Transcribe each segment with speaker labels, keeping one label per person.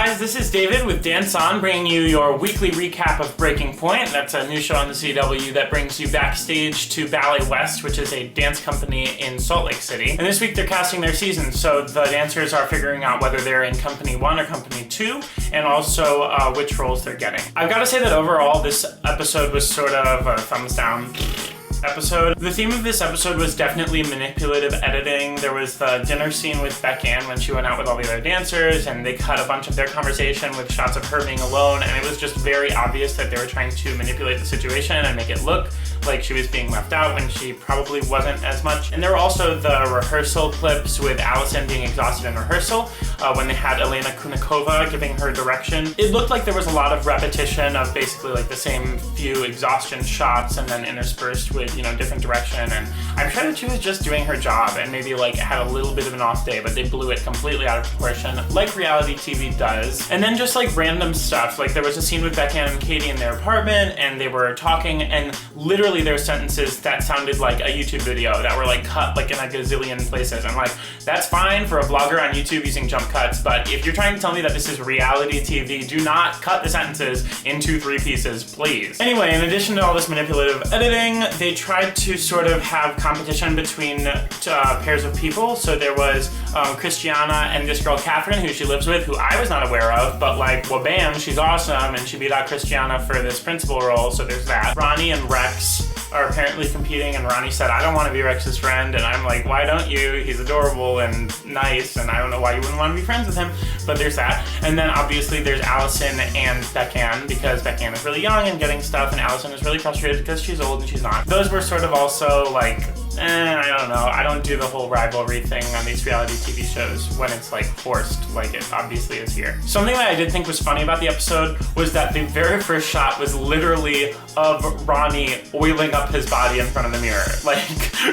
Speaker 1: guys, this is David with Dance On, bringing you your weekly recap of Breaking Point. That's a new show on the CW that brings you backstage to Ballet West, which is a dance company in Salt Lake City. And this week they're casting their season, so the dancers are figuring out whether they're in Company 1 or Company 2, and also which roles they're getting. I've got to say that overall this episode was sort of a thumbs down episode. The theme of this episode was definitely manipulative editing. There was the dinner scene with Beck Ann when she went out with all the other dancers, and they cut a bunch of their conversation with shots of her being alone, and it was just very obvious that they were trying to manipulate the situation and make it look like she was being left out when she probably wasn't as much. And there were also the rehearsal clips with Allison being exhausted in rehearsal when they had Elena Kunikova giving her direction. It looked like there was a lot of repetition of basically like the same few exhaustion shots and then interspersed with, different direction. And I'm sure that she was just doing her job and maybe like had a little bit of an off day, but they blew it completely out of proportion, like reality TV does. And then just like random stuff, like there was a scene with Beck Ann and Katie in their apartment, and they were talking, and literally there were sentences that sounded like a YouTube video that were like cut like in a gazillion places. I'm like, that's fine for a vlogger on YouTube using jump cuts, but if you're trying to tell me that this is reality TV, do not cut the sentences into 3 pieces, please. Anyway, in addition to all this manipulative editing, they tried to sort of have competition between pairs of people. So there was Christiana and this girl Catherine, who she lives with, who I was not aware of, but like, well, bam, she's awesome, and she beat out Christiana for this principal role, so there's that. Ronnie and Rex are apparently competing, and Ronnie said, I don't want to be Rex's friend, and I'm like, why don't you? He's adorable and nice, and I don't know why you wouldn't want to be friends with him, but there's that. And then obviously there's Allison and Beck Ann, because Beck Ann is really young and getting stuff, and Allison is really frustrated because she's old and she's not. Those were sort of also like, I don't know. I don't do the whole rivalry thing on these reality TV shows when it's like forced, like it obviously is here. Something that I did think was funny about the episode was that the very first shot was literally of Ronnie oiling up his body in front of the mirror. Like,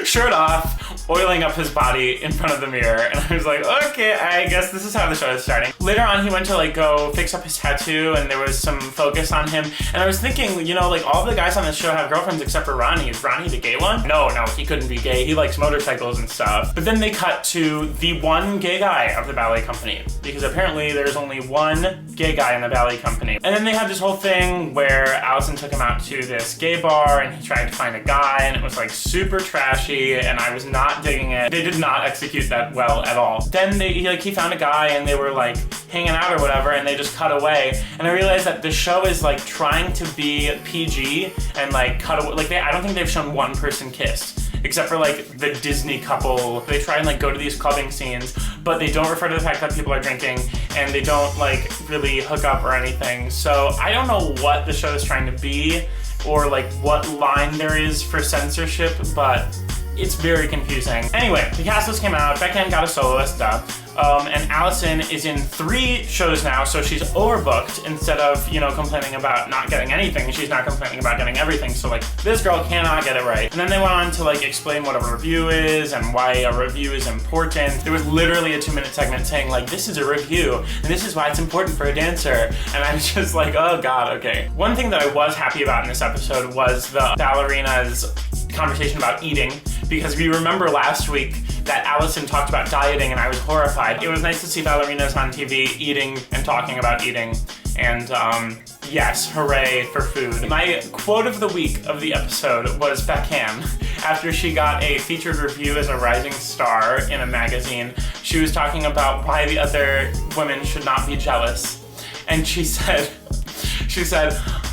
Speaker 1: shirt off, oiling up his body in front of the mirror. And I was like, okay, I guess this is how the show is starting. Later on, he went to like go fix up his tattoo, and there was some focus on him. And I was thinking, like all the guys on this show have girlfriends except for Ronnie. Is Ronnie the gay one? No, he couldn't be gay. He likes motorcycles and stuff. But then they cut to the one gay guy of the ballet company, because apparently there's only one gay guy in the ballet company. And then they had this whole thing where Allison took him out to this gay bar, and he tried to find a guy, and it was like super trashy, and I was not digging it. They did not execute that well at all. Then he found a guy, and they were like hanging out or whatever, and they just cut away. And I realized that the show is like trying to be PG and like cut away. Like I don't think they've shown one person kiss, except for like the Disney couple. They try and like go to these clubbing scenes, but they don't refer to the fact that people are drinking, and they don't like really hook up or anything. So I don't know what the show is trying to be, or like what line there is for censorship, but it's very confusing. Anyway, the cast list came out. Beck Ann got a soloist, and Allison is in 3 shows now, so she's overbooked. Instead of, complaining about not getting anything, she's not complaining about getting everything. So like, this girl cannot get it right. And then they went on to like explain what a review is and why a review is important. There was literally a 2-minute segment saying like, this is a review, and this is why it's important for a dancer. And I was just like, oh God, okay. One thing that I was happy about in this episode was the ballerinas' conversation about eating, because we remember last week that Allison talked about dieting, and I was horrified. It was nice to see ballerinas on TV eating and talking about eating, and yes, hooray for food. My quote of the week of the episode was Beck Ann. After she got a featured review as a rising star in a magazine, she was talking about why the other women should not be jealous. And she said,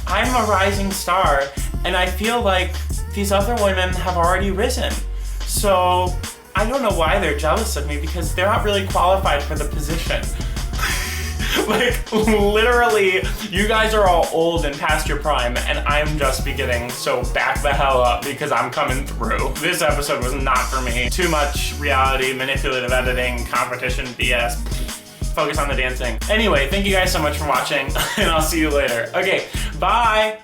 Speaker 1: I'm a rising star, and I feel like these other women have already risen. So I don't know why they're jealous of me, because they're not really qualified for the position. Like, literally, you guys are all old and past your prime, and I'm just beginning, so back the hell up, because I'm coming through. This episode was not for me. Too much reality, manipulative editing, competition, BS. Focus on the dancing. Anyway, thank you guys so much for watching, and I'll see you later. Okay, bye!